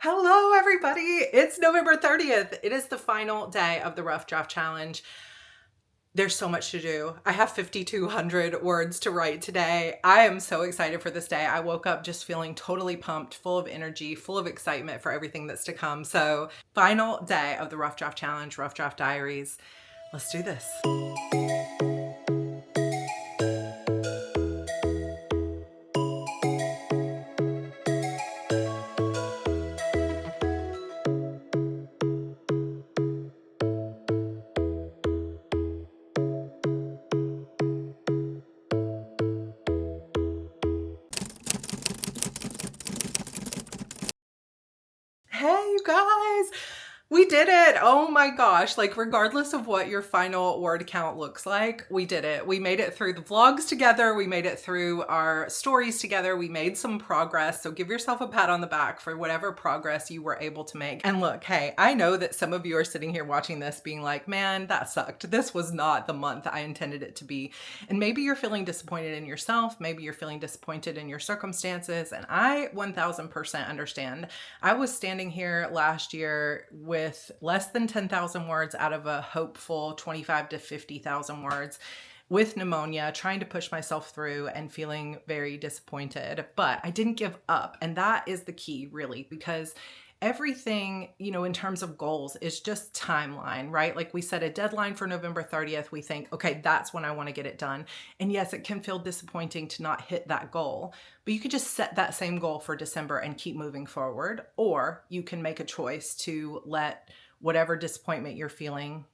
Hello, everybody. It's November 30th. It is the final day of the Rough Draft Challenge. There's so much to do. I have 5,200 words to write today. I am so excited for this day. I woke up just feeling totally pumped, full of energy, full of excitement for everything that's to come. So, final day of the Rough Draft Challenge, Rough Draft Diaries. Let's do this. Hey, you guys, we did it. Oh my gosh. Like, regardless of what your final word count looks like, we did it. We made it through the vlogs together. We made it through our stories together. We made some progress. So give yourself a pat on the back for whatever progress you were able to make. And look, hey, I know that some of you are sitting here watching this being like, man, that sucked. This was not the month I intended it to be. And maybe you're feeling disappointed in yourself. Maybe you're feeling disappointed in your circumstances. And I 1000% understand. I was standing here last year with less than 10,000 words out of a hopeful 25 to 50,000 words, with pneumonia, trying to push myself through and feeling very disappointed. But I didn't give up. And that is the key, really, because everything, in terms of goals is just timeline, right? Like we set a deadline for November 30th. We think, okay, that's when I want to get it done. And yes, it can feel disappointing to not hit that goal, but you could just set that same goal for December and keep moving forward. Or you can make a choice to let whatever disappointment you're feeling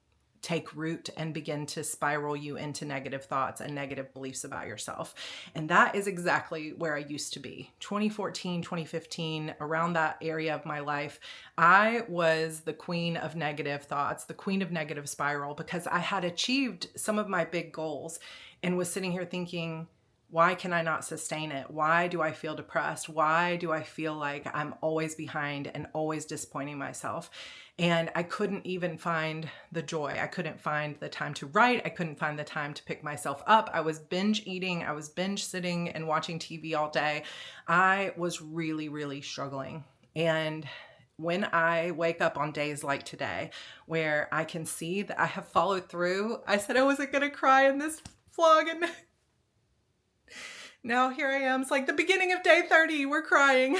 take root and begin to spiral you into negative thoughts and negative beliefs about yourself. And that is exactly where I used to be. 2014, 2015, around that area of my life, I was the queen of negative thoughts, the queen of negative spiral, because I had achieved some of my big goals and was sitting here thinking, why can I not sustain it? Why do I feel depressed? Why do I feel like I'm always behind and always disappointing myself? And I couldn't even find the joy. I couldn't find the time to write. I couldn't find the time to pick myself up. I was binge eating. I was binge sitting and watching TV all day. I was really, really struggling. And when I wake up on days like today, where I can see that I have followed through, I said I wasn't going to cry in this vlog, and now here I am. It's like the beginning of day 30. We're crying.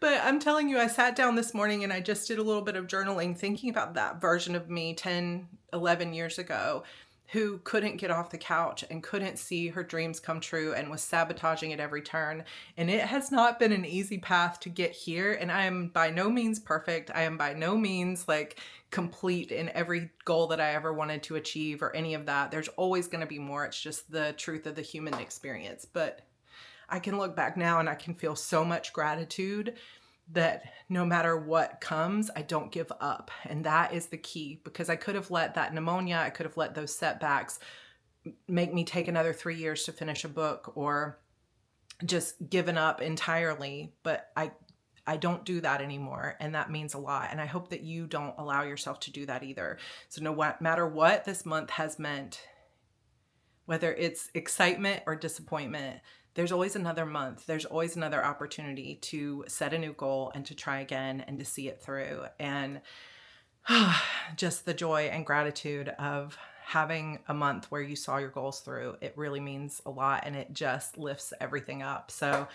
But I'm telling you, I sat down this morning and I just did a little bit of journaling, thinking about that version of me 10, 11 years ago, who couldn't get off the couch and couldn't see her dreams come true and was sabotaging at every turn. And it has not been an easy path to get here. And I am by no means perfect. I am by no means like complete in every goal that I ever wanted to achieve or any of that. There's always going to be more. It's just the truth of the human experience. But I can look back now and I can feel so much gratitude that no matter what comes, I don't give up. And that is the key, because I could have let that pneumonia, I could have let those setbacks make me take another 3 years to finish a book, or just given up entirely. But I don't do that anymore. And that means a lot. And I hope that you don't allow yourself to do that either. So no matter what this month has meant, whether it's excitement or disappointment, there's always another month. There's always another opportunity to set a new goal and to try again and to see it through. And just the joy and gratitude of having a month where you saw your goals through, it really means a lot, and it just lifts everything up. So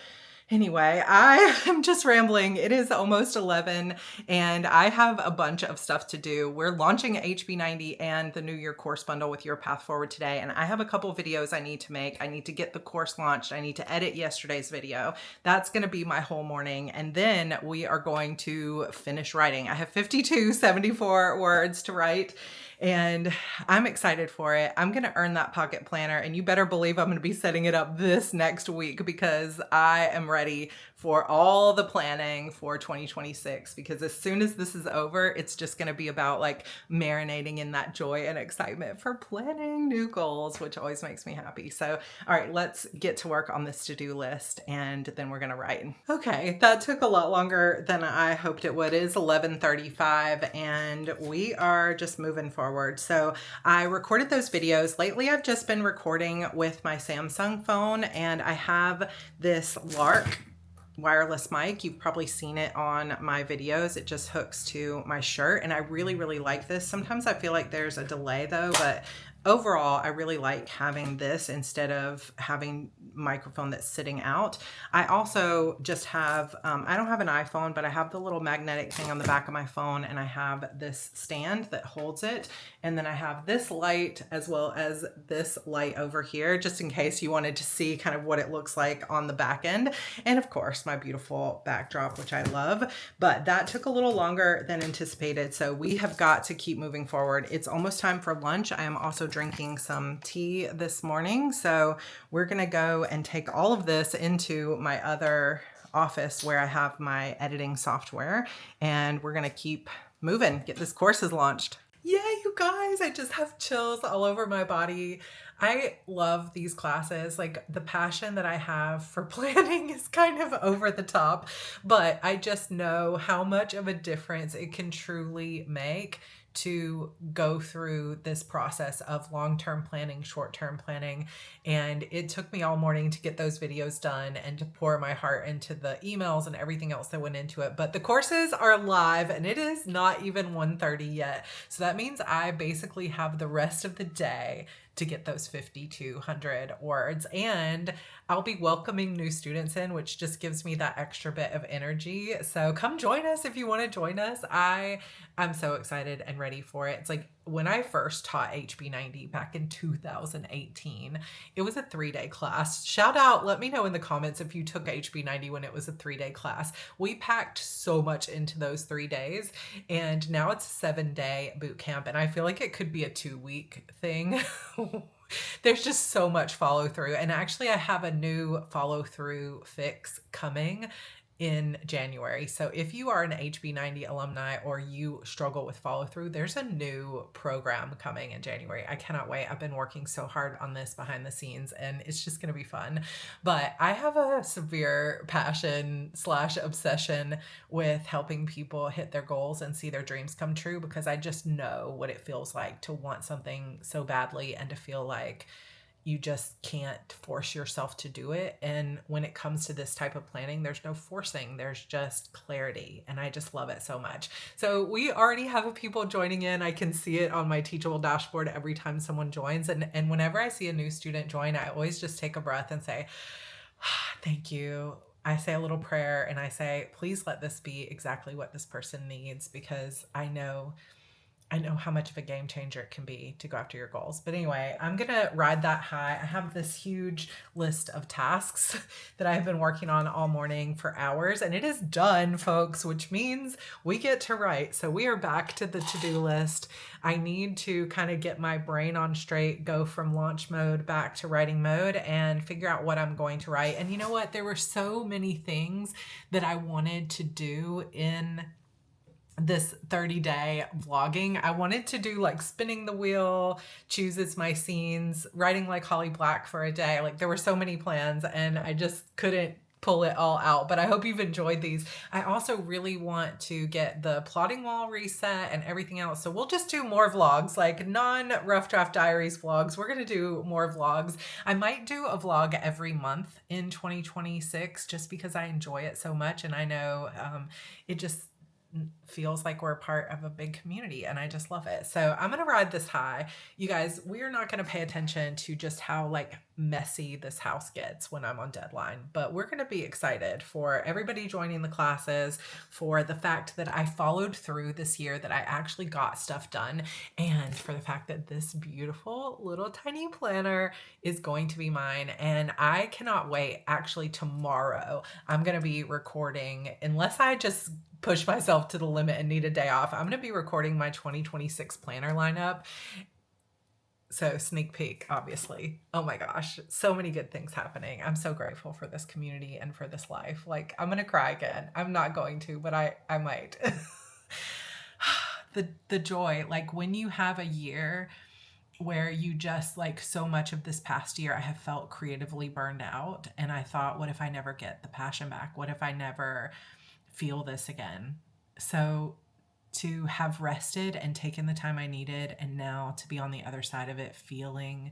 anyway, I am just rambling. It is almost 11 and I have a bunch of stuff to do. We're launching HB90 and the New Year course bundle with Your Path Forward today. And I have a couple videos I need to make. I need to get the course launched. I need to edit yesterday's video. That's going to be my whole morning. And then we are going to finish writing. I have 5,274 words to write. And I'm excited for it. I'm going to earn that pocket planner, and you better believe I'm going to be setting it up this next week, because I am ready for all the planning for 2026, because as soon as this is over, it's just going to be about like marinating in that joy and excitement for planning new goals, which always makes me happy. So, all right, let's get to work on this to-do list, and then we're going to write. Okay, that took a lot longer than I hoped it would. It is 11:35 and we are just moving forward. So I recorded those videos. Lately, I've just been recording with my Samsung phone, and I have this Lark wireless mic. You've probably seen it on my videos. It just hooks to my shirt, and I really, really like this. Sometimes I feel like there's a delay though, but overall, I really like having this instead of having microphone that's sitting out. I also just have, I don't have an iPhone, but I have the little magnetic thing on the back of my phone, and I have this stand that holds it. And then I have this light as well as this light over here, just in case you wanted to see kind of what it looks like on the back end. And of course, my beautiful backdrop, which I love, but that took a little longer than anticipated. So we have got to keep moving forward. It's almost time for lunch. I am also drinking some tea this morning. So we're going to go and take all of this into my other office where I have my editing software, and we're going to keep moving, get this courses launched. Yeah, you guys, I just have chills all over my body. I love these classes. Like, the passion that I have for planning is kind of over the top, but I just know how much of a difference it can truly make to go through this process of long-term planning, short-term planning. And it took me all morning to get those videos done and to pour my heart into the emails and everything else that went into it. But the courses are live, and it is not even 1:30 yet. So that means I basically have the rest of the day to get those 5,200 words. And I'll be welcoming new students in, which just gives me that extra bit of energy. So come join us if you want to join us. I'm so excited and ready for it. It's like when I first taught HB90 back in 2018, it was a 3-day class. Shout out, let me know in the comments if you took HB90 when it was a 3-day class. We packed so much into those 3 days, and now it's a 7-day boot camp, and I feel like it could be a 2-week thing. There's just so much follow through. And actually, I have a new follow through fix coming in January. So if you are an HB90 alumni or you struggle with follow through, there's a new program coming in January. I cannot wait. I've been working so hard on this behind the scenes, and it's just going to be fun. But I have a severe passion / obsession with helping people hit their goals and see their dreams come true, because I just know what it feels like to want something so badly and to feel like you just can't force yourself to do it. And when it comes to this type of planning, there's no forcing, there's just clarity. And I just love it so much. So we already have people joining in. I can see it on my Teachable dashboard every time someone joins. And whenever I see a new student join, I always just take a breath and say, thank you. I say a little prayer and I say, please let this be exactly what this person needs, because I know how much of a game changer it can be to go after your goals. But anyway, I'm going to ride that high. I have this huge list of tasks that I have been working on all morning for hours, and it is done, folks, which means we get to write. So we are back to the to-do list. I need to kind of get my brain on straight, go from launch mode back to writing mode, and figure out what I'm going to write. And you know what? There were so many things that I wanted to do in this 30-day vlogging. I wanted to do like spinning the wheel, chooses my scenes, writing like Holly Black for a day. Like, there were so many plans and I just couldn't pull it all out, but I hope you've enjoyed these. I also really want to get the plotting wall reset and everything else. So we'll just do more vlogs, like non-Rough Draft Diaries vlogs. We're going to do more vlogs. I might do a vlog every month in 2026 just because I enjoy it so much. And I know it just feels like we're part of a big community, and I just love it. So I'm going to ride this high. You guys, we're not going to pay attention to just how like messy this house gets when I'm on deadline, but we're going to be excited for everybody joining the classes, for the fact that I followed through this year, that I actually got stuff done, and for the fact that this beautiful little tiny planner is going to be mine. And I cannot wait. Actually, tomorrow I'm going to be recording, unless I just push myself to the limit and need a day off, I'm going to be recording my 2026 planner lineup. So sneak peek, obviously. Oh my gosh, so many good things happening. I'm so grateful for this community and for this life. Like, I'm going to cry again. I'm not going to, but I might. The joy, like when you have a year where you just, like, so much of this past year I have felt creatively burned out, and I thought, what if I never get the passion back? What if I never feel this again? So to have rested and taken the time I needed, and now to be on the other side of it feeling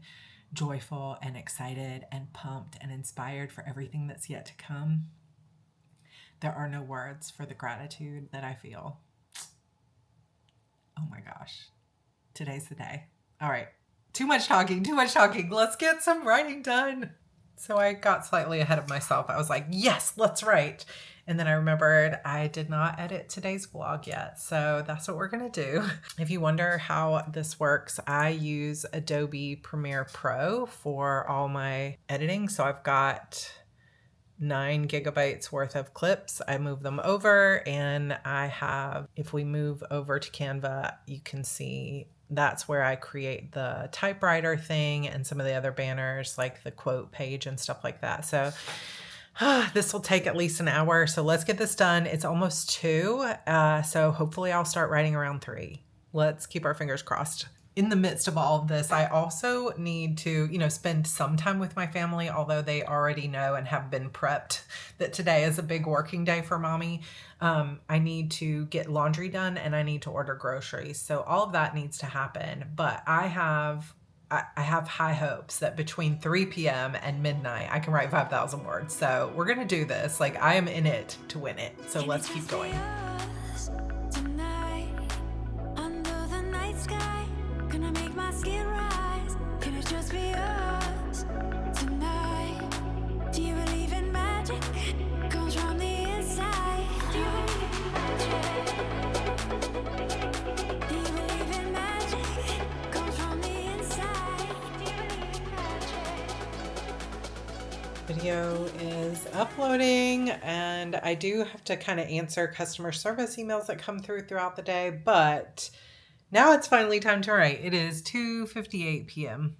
joyful and excited and pumped and inspired for everything that's yet to come, There are no words for the gratitude that I feel. Oh my gosh. Today's the day. All right. Too much talking. Let's get some writing done. So I got slightly ahead of myself. I was like, yes, let's write. And then I remembered I did not edit today's vlog yet. So that's what we're going to do. If you wonder how this works, I use Adobe Premiere Pro for all my editing. So I've got 9 gigabytes worth of clips. I move them over, and I have, if we move over to Canva, you can see that's where I create the typewriter thing and some of the other banners like the quote page and stuff like that. So this will take at least an hour. So let's get this done. It's almost 2. So hopefully I'll start writing around 3. Let's keep our fingers crossed. In the midst of all of this, I also need to, spend some time with my family, although they already know and have been prepped that today is a big working day for mommy. I need to get laundry done and I need to order groceries. So all of that needs to happen. But I have high hopes that between 3 p.m. and midnight, I can write 5,000 words. So we're going to do this. Like, I am in it to win it. So let's keep going. Video is uploading, and I do have to kind of answer customer service emails that come throughout the day, but now it's finally time to write. It is 2:58 p.m.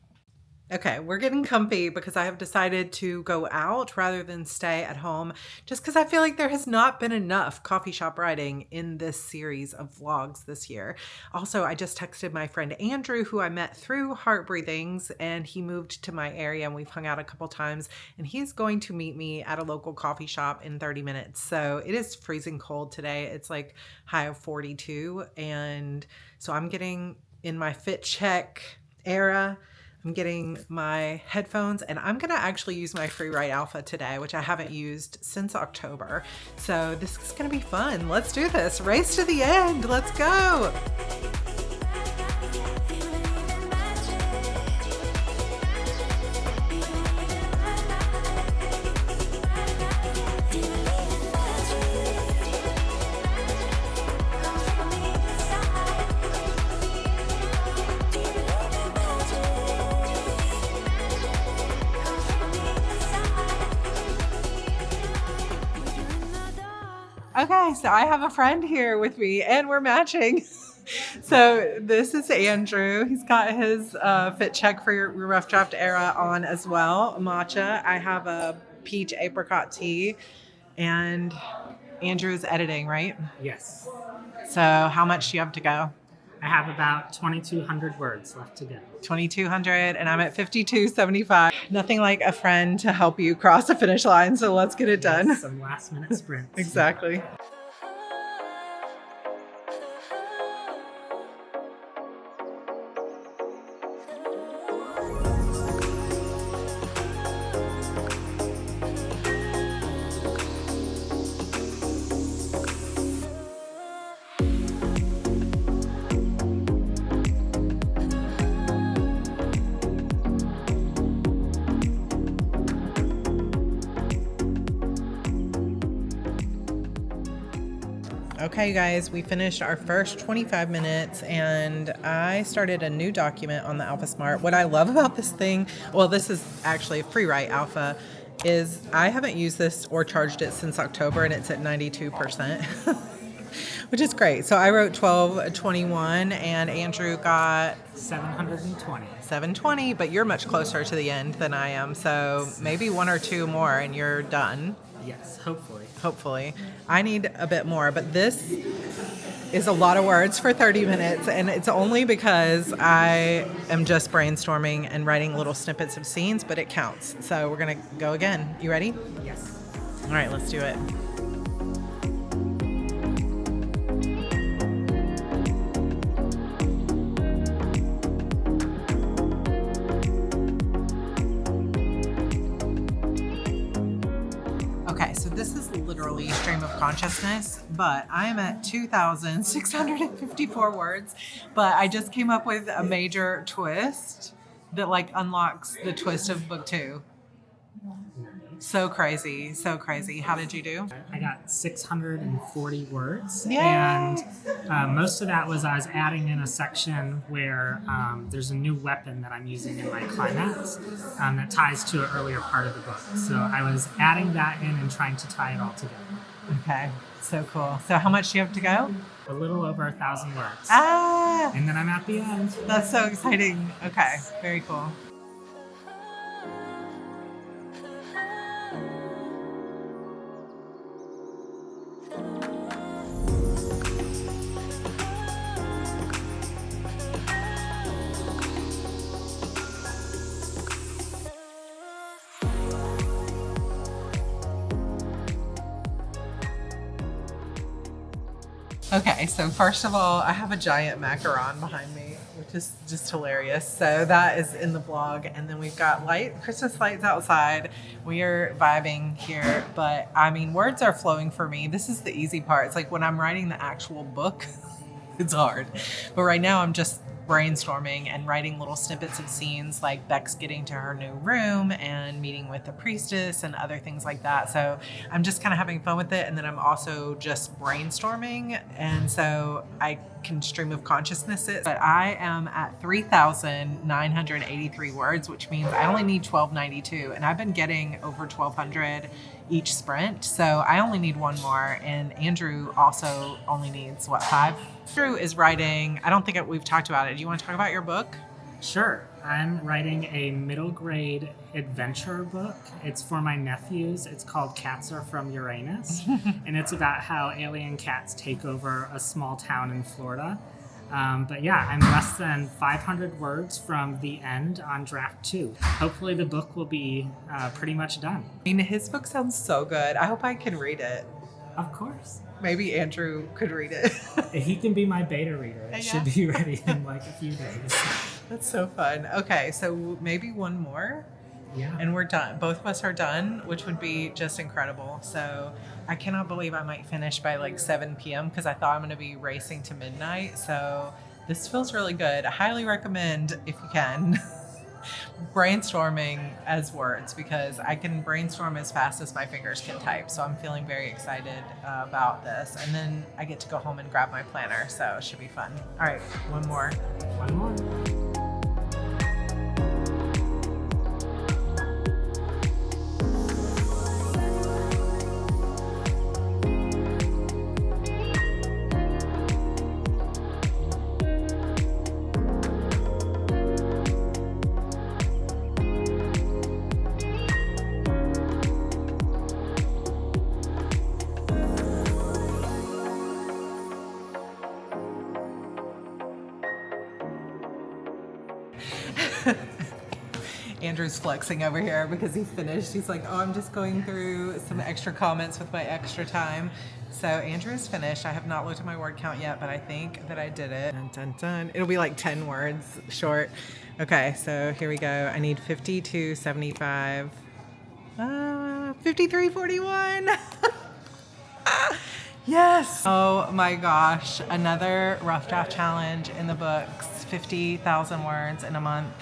Okay, we're getting comfy because I have decided to go out rather than stay at home, just because I feel like there has not been enough coffee shop writing in this series of vlogs this year. Also, I just texted my friend Andrew, who I met through Heart Breathings, and he moved to my area and we've hung out a couple times, and he's going to meet me at a local coffee shop in 30 minutes. So it is freezing cold today. It's like high of 42, and so I'm getting in my fit check era. I'm getting my headphones, and I'm going to actually use my Free Write Alpha today, which I haven't used since October. So this is going to be fun. Let's do this. Race to the end. Let's go. Okay, so I have a friend here with me and we're matching. So this is Andrew. He's got his fit check for your Rough Draft era on as well, matcha. I have a peach apricot tea, and Andrew's editing, right? Yes. So how much do you have to go? I have about 2,200 words left to go. 2,200, and I'm at 5,275. Nothing like a friend to help you cross the finish line, so let's get it done. Some last minute sprints. Exactly. Okay, you guys, we finished our first 25 minutes and I started a new document on the Alpha Smart. What I love about this thing, well, this is actually a Free Write Alpha, is I haven't used this or charged it since October, and it's at 92%, which is great. So I wrote 1221 and Andrew got 720. 720, but you're much closer to the end than I am. So maybe 1 or 2 more and you're done. Yes, hopefully. Hopefully. I need a bit more, but this is a lot of words for 30 minutes, and it's only because I am just brainstorming and writing little snippets of scenes, but it counts. So we're going to go again. You ready? Yes. All right, let's do it. Okay, so this is literally stream of consciousness, but I am at 2,654 words. But I just came up with a major twist that like unlocks the twist of book 2. So crazy, so crazy. How did you do? I got 640 words, Yay! and most of that was I was adding in a section where there's a new weapon that I'm using in my climax that ties to an earlier part of the book. So I was adding that in and trying to tie it all together. Okay, so cool. So how much do you have to go? A little over 1,000 words. Ah, And then I'm at the end. that's so exciting. Okay, very cool. Okay, so first of all, I have a giant macaron behind me, which is just hilarious. So that is in the vlog. And then we've got Christmas lights outside. We are vibing here, but I mean, words are flowing for me. This is the easy part. It's like when I'm writing the actual book, it's hard. But right now I'm just brainstorming and writing little snippets of scenes like Beck's getting to her new room and meeting with the priestess and other things like that. So I'm just kind of having fun with it. And then I'm also just brainstorming. And so I can stream of consciousness it. But I am at 3,983 words, which means I only need 1,292. And I've been getting over 1,200 each sprint. So I only need one more. And Andrew also only needs, 5? Andrew is writing, I don't think we've talked about it. Do you want to talk about your book? Sure. I'm writing a middle grade adventure book. It's for my nephews. It's called Cats Are From Uranus. And it's about how alien cats take over a small town in Florida. But yeah, I'm less than 500 words from the end on draft 2. Hopefully the book will be pretty much done. I mean, his book sounds so good. I hope I can read it. Of course. Maybe Andrew could read it. He can be my beta reader. It should be ready in like a few days. That's so fun. Okay, so maybe one more. Yeah. And we're done. Both of us are done, which would be just incredible. So I cannot believe I might finish by like 7 p.m. because I thought I'm going to be racing to midnight. So this feels really good. I highly recommend, if you can, brainstorming as words because I can brainstorm as fast as my fingers can type. So I'm feeling very excited about this. And then I get to go home and grab my planner. So it should be fun. All right, one more. One more. Andrew's flexing over here because he finished. He's like, oh, I'm just going through some extra comments with my extra time. So Andrew's finished. I have not looked at my word count yet, but I think that I did it. Dun, dun, dun. It'll be like 10 words short. Okay, so here we go. I need 5275. 5341. Yes. Oh my gosh. Another rough draft challenge in the books. 50,000 words in a month.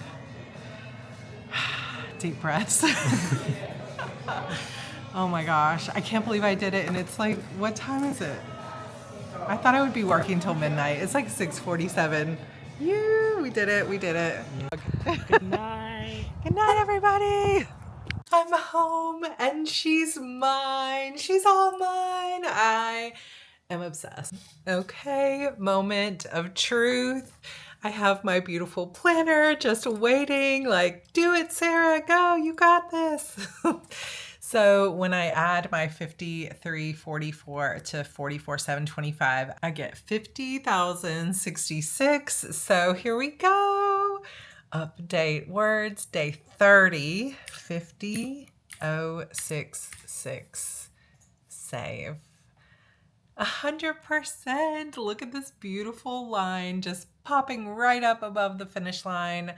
Deep breaths. Oh my gosh. I can't believe I did it. And it's like, what time is it? I thought I would be working till midnight. It's like 6:47. We did it. We did it. Good night. Good night, everybody. I'm home and she's mine. She's all mine. I am obsessed. Okay, moment of truth. I have my beautiful planner just waiting, like, do it, Sarah, go, you got this. So when I add my 5344 to 44725, I get 50,066. So here we go. Update words, day 30, 50066. Save. 100%. Look at this beautiful line just popping right up above the finish line.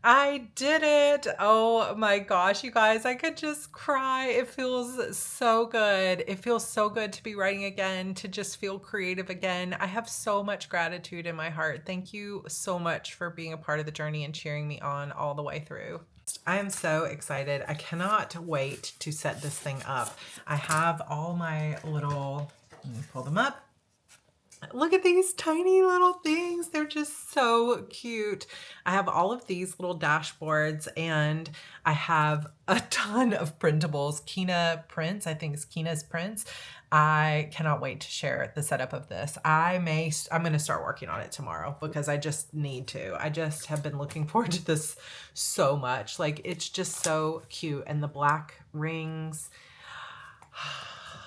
I did it. Oh my gosh, you guys, I could just cry. It feels so good. It feels so good to be writing again, to just feel creative again. I have so much gratitude in my heart. Thank you so much for being a part of the journey and cheering me on all the way through. I am so excited. I cannot wait to set this thing up. I have all my little, let me pull them up. Look at these tiny little things. They're just so cute. I have all of these little dashboards and I have a ton of printables. Kina prints, I think it's Kina's prints. I cannot wait to share the setup of this. I'm going to start working on it tomorrow because I just need to. I just have been looking forward to this so much. Like, it's just so cute. And the black rings.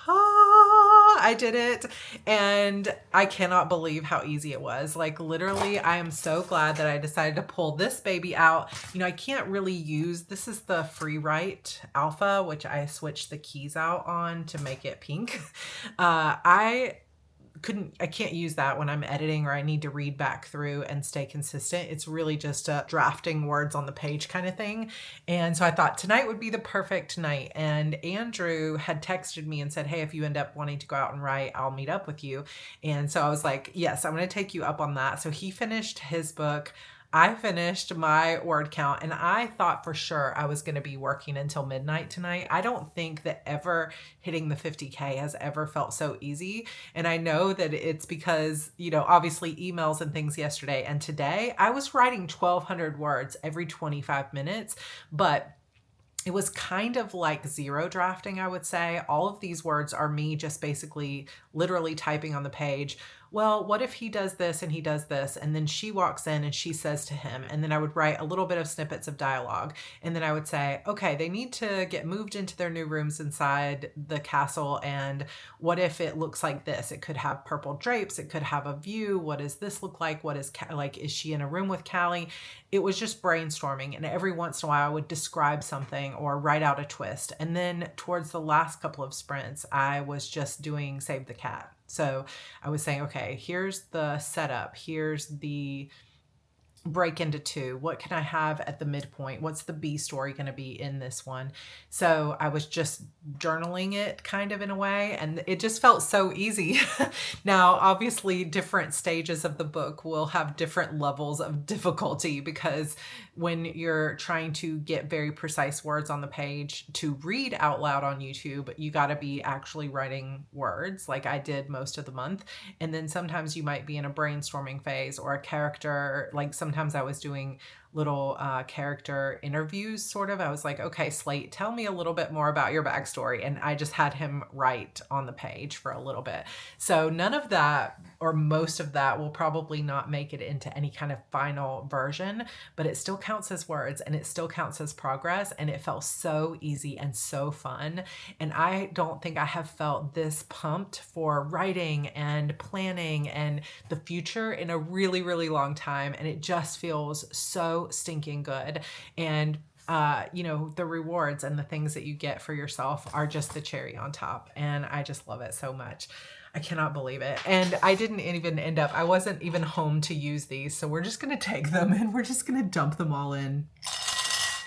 I did it, and I cannot believe how easy it was. Like, literally, I am so glad that I decided to pull this baby out. You know, I can't really use, this is the Free Write Alpha, which I switched the keys out on to make it pink. I can't use that when I'm editing or I need to read back through and stay consistent. It's really just a drafting words on the page kind of thing. And so I thought tonight would be the perfect night. And Andrew had texted me and said, hey, if you end up wanting to go out and write, I'll meet up with you. And so I was like, yes, I'm going to take you up on that. So he finished his book. I finished my word count, and I thought for sure I was going to be working until midnight tonight. I don't think that ever hitting the 50K has ever felt so easy. And I know that it's because, you know, obviously emails and things yesterday and today, I was writing 1,200 words every 25 minutes, but it was kind of like zero drafting, I would say. All of these words are me just basically literally typing on the page, well, what if he does this and he does this? And then she walks in and she says to him, and then I would write a little bit of snippets of dialogue. And then I would say, okay, they need to get moved into their new rooms inside the castle. And what if it looks like this? It could have purple drapes. It could have a view. What does this look like? What is like, is she in a room with Callie? It was just brainstorming. And every once in a while I would describe something or write out a twist. And then towards the last couple of sprints, I was just doing Save the Cat. So I was saying, okay, here's the setup. Here's the break into two. What can I have at the midpoint? What's the B story going to be in this one? So I was just journaling it kind of in a way, and it just felt so easy. Now, obviously, different stages of the book will have different levels of difficulty because when you're trying to get very precise words on the page to read out loud on YouTube, you got to be actually writing words like I did most of the month. And then sometimes you might be in a brainstorming phase or a character, like sometimes I was doing little character interviews, sort of. I was like, okay, Slate, tell me a little bit more about your backstory. And I just had him write on the page for a little bit. So none of that, or most of that, will probably not make it into any kind of final version, but it still counts as words and it still counts as progress. And it felt so easy and so fun. And I don't think I have felt this pumped for writing and planning and the future in a really, really long time. And it just feels so stinking good. And you know, the rewards and the things that you get for yourself are just the cherry on top. And I just love it so much. I cannot believe it. And I didn't even end up, I wasn't even home to use these. So we're just going to take them and we're just going to dump them all in.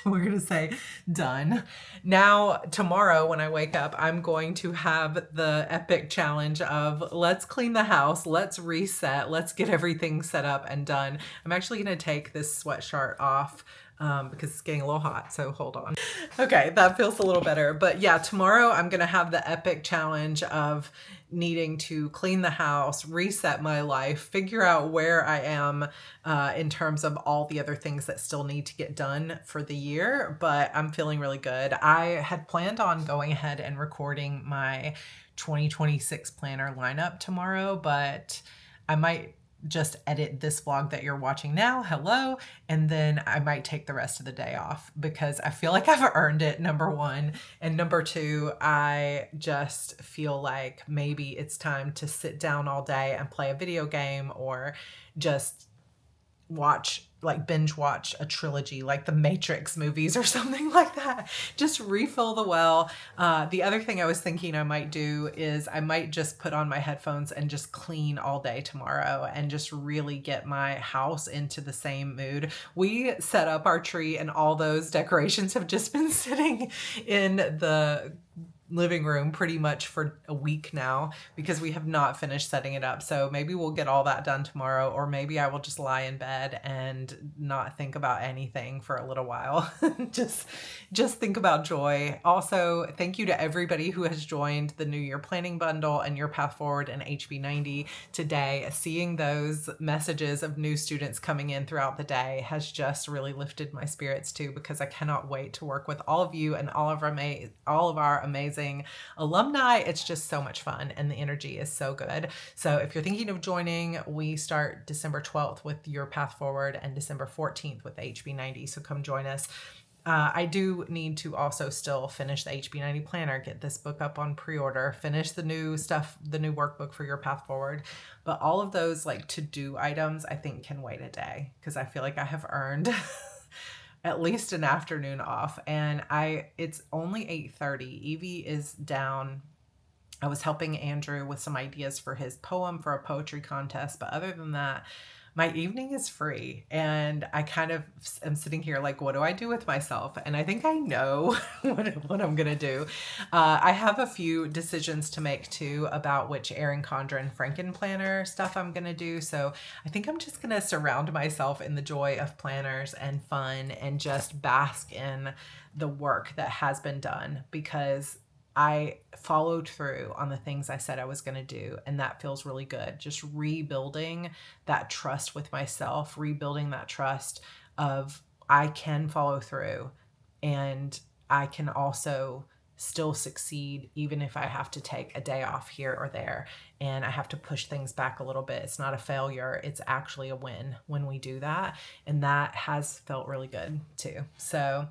We're going to say done. Now, tomorrow when I wake up, I'm going to have the epic challenge of let's clean the house, let's reset, let's get everything set up and done. I'm actually going to take this sweatshirt off because it's getting a little hot, so hold on. Okay, that feels a little better. But yeah, tomorrow I'm going to have the epic challenge of needing to clean the house, reset my life, figure out where I am in terms of all the other things that still need to get done for the year. But I'm feeling really good. I had planned on going ahead and recording my 2026 planner lineup tomorrow, but I might just edit this vlog that you're watching now. Hello. And then I might take the rest of the day off because I feel like I've earned it, number one. And number two, I just feel like maybe it's time to sit down all day and play a video game or just watch like binge watch a trilogy like the Matrix movies or something like that. Just refill the well. The other thing I was thinking I might do is I might just put on my headphones and just clean all day tomorrow and just really get my house into the same mood. We set up our tree and all those decorations have just been sitting in the living room pretty much for a week now because we have not finished setting it up. So maybe we'll get all that done tomorrow, or maybe I will just lie in bed and not think about anything for a little while. just think about joy. Also, thank you to everybody who has joined the New Year Planning Bundle and Your Path Forward and HB90 today. Seeing those messages of new students coming in throughout the day has just really lifted my spirits too, because I cannot wait to work with all of you and all of our amazing alumni. It's just so much fun and the energy is so good. So if you're thinking of joining, we start December 12th with Your Path Forward and December 14th with HB90. So come join us. I do need to also still finish the HB90 planner, get this book up on pre-order, finish the new stuff, the new workbook for Your Path Forward. But all of those like to-do items, I think can wait a day because I feel like I have earned at least an afternoon off. And it's only 8:30. Evie is down. I was helping Andrew with some ideas for his poem for a poetry contest. But other than that, my evening is free. And I kind of am sitting here like, what do I do with myself? And I think I know what I'm going to do. I have a few decisions to make too about which Erin Condren Franken planner stuff I'm going to do. So I think I'm just going to surround myself in the joy of planners and fun and just bask in the work that has been done, because I followed through on the things I said I was going to do. And that feels really good. Just rebuilding that trust with myself, rebuilding that trust of I can follow through and I can also still succeed even if I have to take a day off here or there and I have to push things back a little bit. It's not a failure. It's actually a win when we do that. And that has felt really good too. So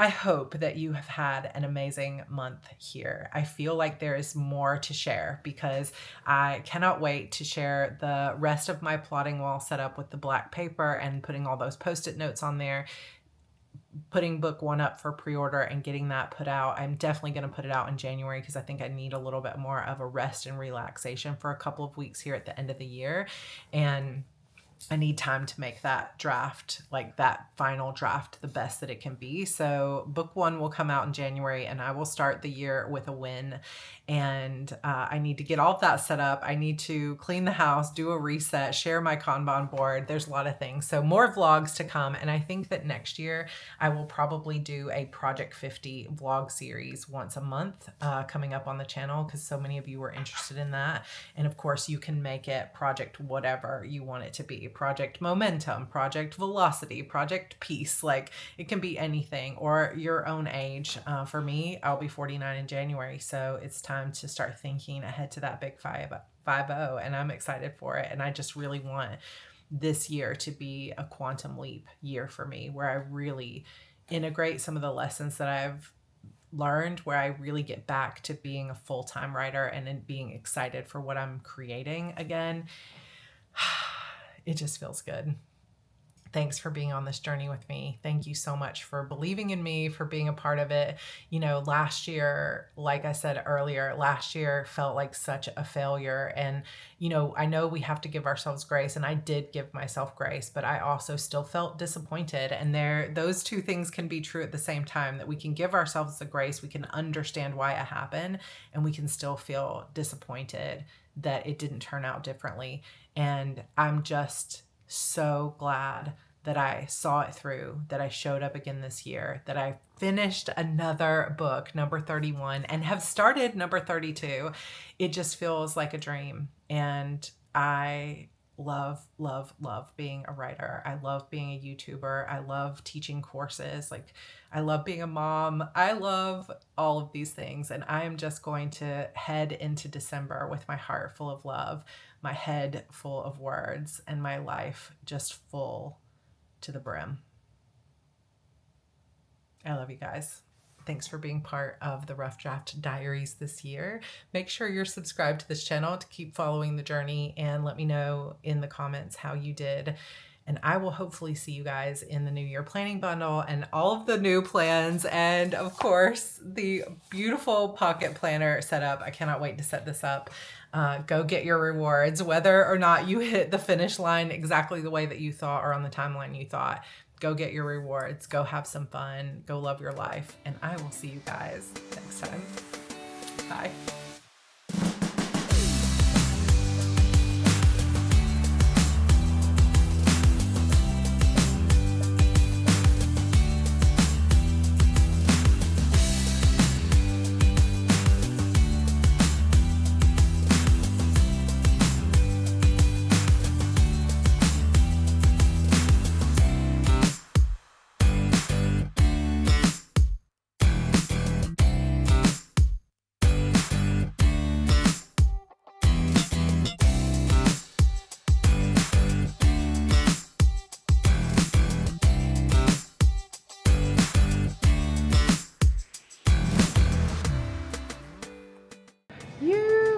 I hope that you have had an amazing month here. I feel like there is more to share because I cannot wait to share the rest of my plotting wall set up with the black paper and putting all those Post-it notes on there, putting book one up for pre-order and getting that put out. I'm definitely going to put it out in January because I think I need a little bit more of a rest and relaxation for a couple of weeks here at the end of the year. And I need time to make that draft, like that final draft, the best that it can be. So book one will come out in January and I will start the year with a win. And I need to get all of that set up. I need to clean the house, do a reset, share my Kanban board. There's a lot of things. So more vlogs to come. And I think that next year I will probably do a Project 50 vlog series once a month coming up on the channel because so many of you were interested in that. And of course you can make it project whatever you want it to be. Project Momentum, Project Velocity, Project Peace. Like it can be anything or your own age. For me, I'll be 49 in January. So it's time to start thinking ahead to that big 50, and I'm excited for it. And I just really want this year to be a quantum leap year for me, where I really integrate some of the lessons that I've learned, where I really get back to being a full-time writer and then being excited for what I'm creating again. It just feels good. Thanks for being on this journey with me. Thank you so much for believing in me, for being a part of it. You know, last year, like I said earlier, last year felt like such a failure. And, you know, I know we have to give ourselves grace, and I did give myself grace, but I also still felt disappointed. And those two things can be true at the same time, that we can give ourselves the grace, we can understand why it happened, and we can still feel disappointed that it didn't turn out differently. And I'm just so glad that I saw it through, that I showed up again this year, that I finished another book, number 31, and have started number 32. It just feels like a dream. And I love, love, love being a writer. I love being a YouTuber. I love teaching courses. Like I love being a mom. I love all of these things. And I am just going to head into December with my heart full of love, my head full of words, and my life just full to the brim. I love you guys. Thanks for being part of the Rough Draft Diaries this year. Make sure you're subscribed to this channel to keep following the journey, and let me know in the comments how you did. And I will hopefully see you guys in the New Year planning bundle and all of the new plans. And of course, the beautiful pocket planner setup. I cannot wait to set this up. Go get your rewards, whether or not you hit the finish line exactly the way that you thought or on the timeline you thought. Go get your rewards. Go have some fun. Go love your life. And I will see you guys next time. Bye.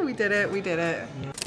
We did it. We did it.